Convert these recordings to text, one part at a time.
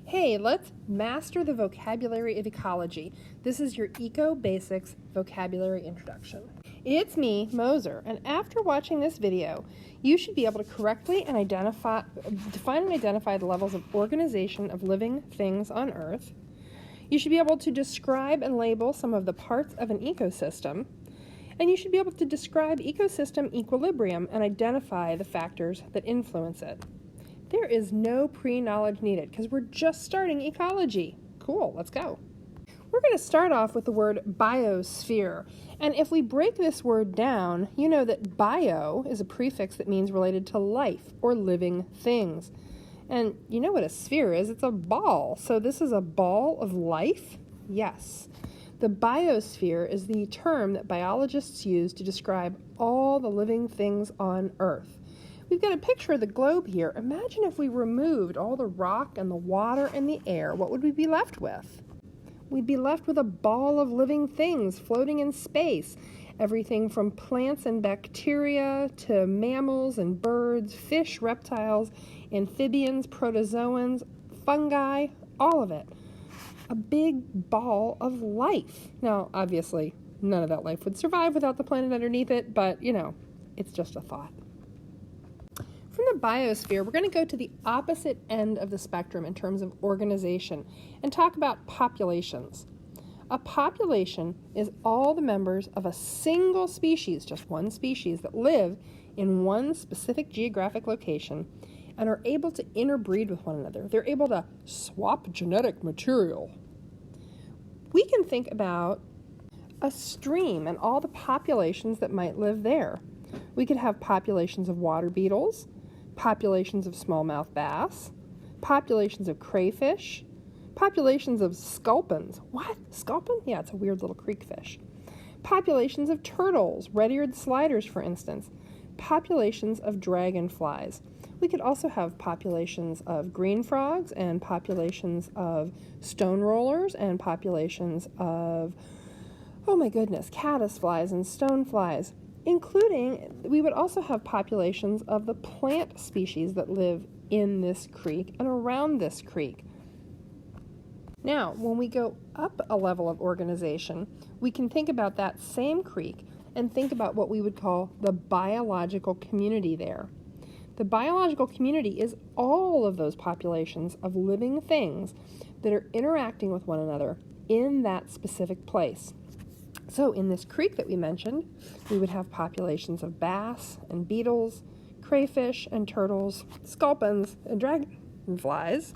Hey, let's master the vocabulary of ecology. This is your Eco Basics vocabulary introduction. It's me, Moser, and after watching this video, you should be able to correctly define and identify the levels of organization of living things on Earth. You should be able to describe and label some of the parts of an ecosystem, and you should be able to describe ecosystem equilibrium and identify the factors that influence it. There is no pre-knowledge needed because we're just starting ecology. Cool, let's go. We're going to start off with the word biosphere. And if we break this word down, you know that bio is a prefix that means related to life or living things. And you know what a sphere is? It's a ball. So this is a ball of life? Yes. The biosphere is the term that biologists use to describe all the living things on Earth. We've got a picture of the globe here. Imagine if we removed all the rock and the water and the air. What would we be left with? We'd be left with a ball of living things floating in space. Everything from plants and bacteria to mammals and birds, fish, reptiles, amphibians, protozoans, fungi, all of it. A big ball of life. Now, obviously, none of that life would survive without the planet underneath it, but, it's just a thought. From the biosphere, we're going to go to the opposite end of the spectrum in terms of organization and talk about populations. A population is all the members of a single species, just one species, that live in one specific geographic location and are able to interbreed with one another. They're able to swap genetic material. We can think about a stream and all the populations that might live there. We could have populations of water beetles, populations of smallmouth bass, populations of crayfish, populations of sculpins. What? Sculpin? Yeah, it's a weird little creek fish. Populations of turtles, red-eared sliders, for instance. Populations of dragonflies. We could also have populations of green frogs and populations of stone rollers and populations of, caddisflies and stoneflies. Including, we would also have populations of the plant species that live in this creek and around this creek. Now, when we go up a level of organization, we can think about that same creek and think about what we would call the biological community there. The biological community is all of those populations of living things that are interacting with one another in that specific place. So in this creek that we mentioned, we would have populations of bass and beetles, crayfish and turtles, sculpins and dragonflies.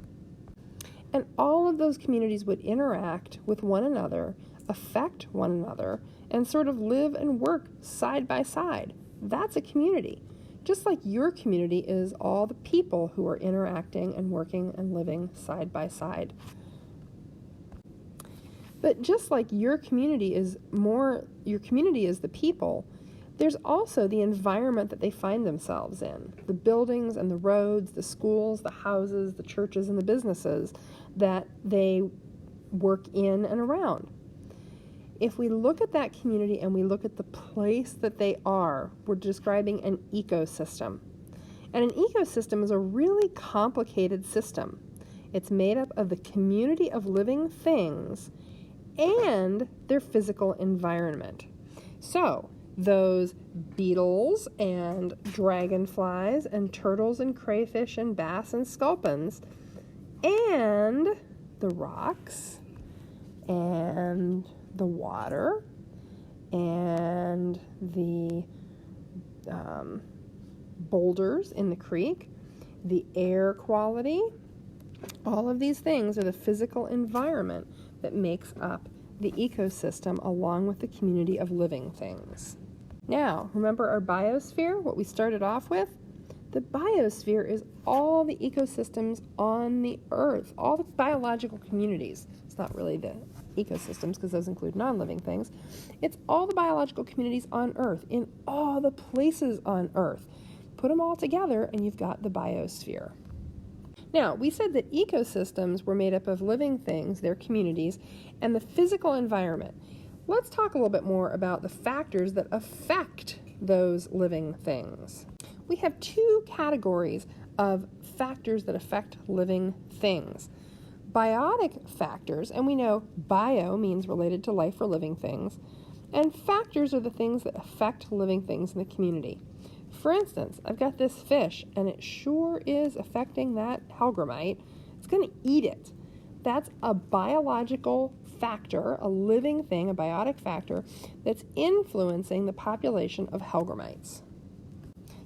And all of those communities would interact with one another, affect one another, and sort of live and work side by side. That's a community. Just like your community is all the people who are interacting and working and living side by side. But just like your community is the people, there's also the environment that they find themselves in. The buildings and the roads, the schools, the houses, the churches, and the businesses that they work in and around. If we look at that community and we look at the place that they are, we're describing an ecosystem. And an ecosystem is a really complicated system. It's made up of the community of living things and their physical environment. So, those beetles and dragonflies and turtles and crayfish and bass and sculpins and the rocks and the water and the boulders in the creek, the air quality, all of these things are the physical environment that makes up the ecosystem along with the community of living things. Now, remember our biosphere, what we started off with? The biosphere is all the ecosystems on the Earth, all the biological communities. It's not really the ecosystems because those include non-living things. It's all the biological communities on Earth, in all the places on Earth. Put them all together and you've got the biosphere. Now, we said that ecosystems were made up of living things, their communities, and the physical environment. Let's talk a little bit more about the factors that affect those living things. We have two categories of factors that affect living things. biotic factors, and we know bio means related to life or living things, and factors are the things that affect living things in the community. For instance, I've got this fish, and it sure is affecting that hellgrammite. It's going to eat it. That's a biological factor, a living thing, a biotic factor, that's influencing the population of hellgrammites.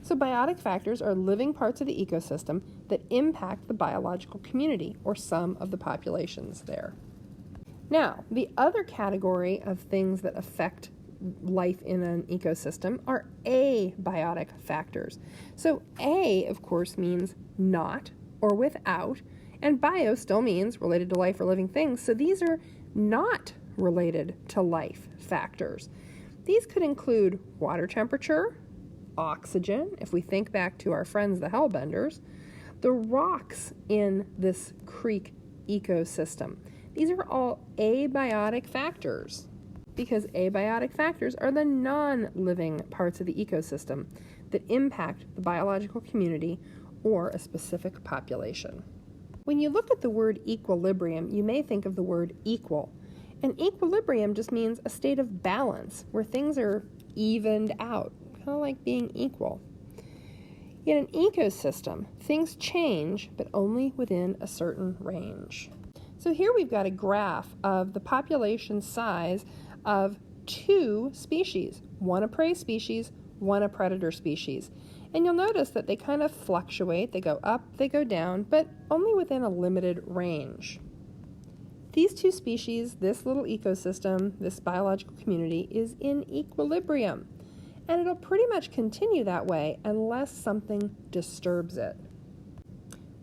So biotic factors are living parts of the ecosystem that impact the biological community, or some of the populations there. Now, the other category of things that affect life in an ecosystem are abiotic factors. So A, of course, means not or without, and bio still means related to life or living things, so these are not related to life factors. These could include water temperature, oxygen, if we think back to our friends the hellbenders, the rocks in this creek ecosystem. These are all abiotic factors, because abiotic factors are the non-living parts of the ecosystem that impact the biological community or a specific population. When you look at the word equilibrium, you may think of the word equal. And equilibrium just means a state of balance where things are evened out, kind of like being equal. In an ecosystem, things change, but only within a certain range. So here we've got a graph of the population size of two species, one a prey species, one a predator species. And you'll notice that they kind of fluctuate. They go up, they go down, but only within a limited range. These two species, this little ecosystem, this biological community, is in equilibrium. And it'll pretty much continue that way unless something disturbs it.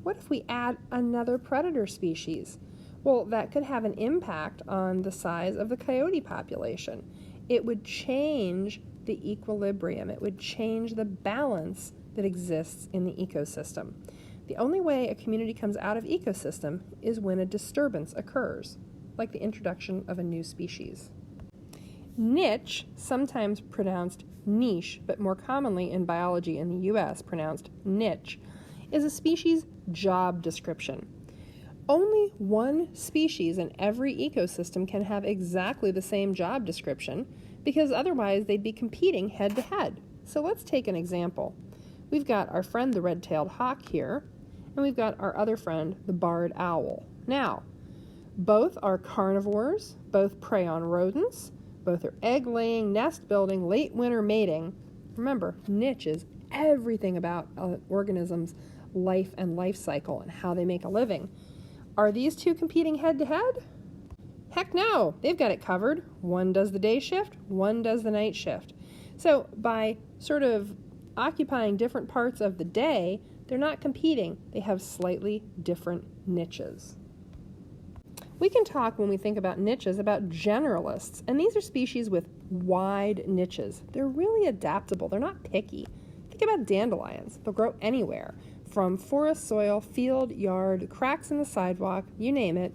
What if we add another predator species? Well, that could have an impact on the size of the coyote population. It would change the equilibrium. It would change the balance that exists in the ecosystem. The only way a community comes out of ecosystem is when a disturbance occurs, like the introduction of a new species. Niche, sometimes pronounced niche, but more commonly in biology in the U.S. pronounced niche, is a species job description. Only one species in every ecosystem can have exactly the same job description, because otherwise they'd be competing head to head. So let's take an example. We've got our friend the red-tailed hawk here, and we've got our other friend the barred owl. Now, both are carnivores, both prey on rodents, both are egg-laying, nest-building, late winter mating. Remember, niche is everything about an organism's life and life cycle and how they make a living. Are these two competing head-to-head? Heck no, they've got it covered. One does the day shift, one does the night shift. So by sort of occupying different parts of the day, they're not competing. They have slightly different niches. We can talk, when we think about niches, about generalists, and these are species with wide niches. They're really adaptable. They're not picky. Think about dandelions. They'll grow anywhere, from forest soil, field, yard, cracks in the sidewalk, you name it.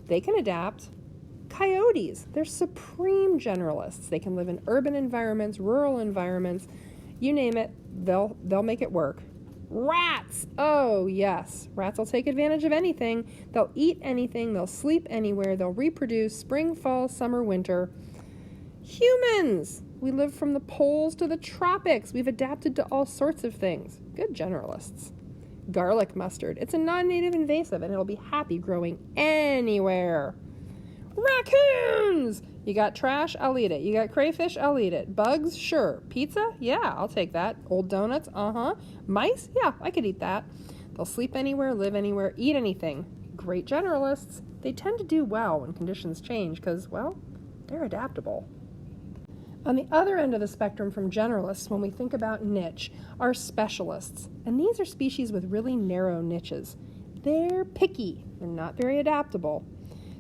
They can adapt. Coyotes, they're supreme generalists. They can live in urban environments, rural environments, you name it, they'll make it work. Rats, oh yes, rats will take advantage of anything. They'll eat anything, they'll sleep anywhere, they'll reproduce spring, fall, summer, winter. Humans, we live from the poles to the tropics. We've adapted to all sorts of things. Good generalists. Garlic mustard, it's a non-native invasive and it'll be happy growing anywhere. Raccoons! You got trash? I'll eat it. You got crayfish? I'll eat it. Bugs? Sure. Pizza? Yeah, I'll take that. Old donuts? Mice? Yeah, I could eat that. They'll sleep anywhere, live anywhere, eat anything. Great generalists. They tend to do well when conditions change because, well, they're adaptable. On the other end of the spectrum from generalists, when we think about niche, are specialists. And these are species with really narrow niches. They're picky. They're not very adaptable.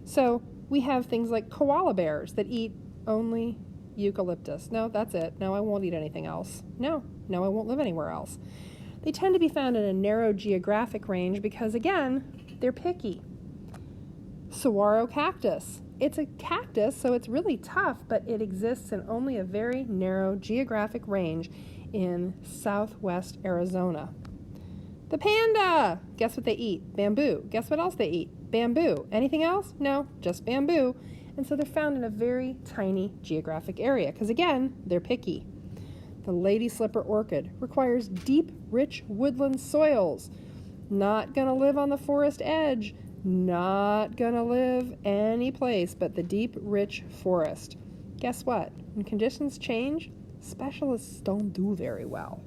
So we have things like koala bears that eat only eucalyptus. No, that's it. No, I won't eat anything else. No, I won't live anywhere else. They tend to be found in a narrow geographic range because, again, they're picky. Saguaro cactus. It's a cactus, so it's really tough, but it exists in only a very narrow geographic range in southwest Arizona. The panda! Guess what they eat? Bamboo. Guess what else they eat? Bamboo. Anything else? No, just bamboo. And so they're found in a very tiny geographic area because, again, they're picky. The lady slipper orchid requires deep, rich woodland soils. Not going to live on the forest edge. Not going to live any place but the deep, rich forest. Guess what? When conditions change, specialists don't do very well.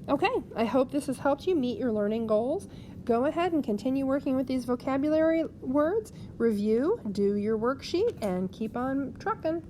Okay, I hope this has helped you meet your learning goals. Go ahead and continue working with these vocabulary words, review, do your worksheet, and keep on trucking.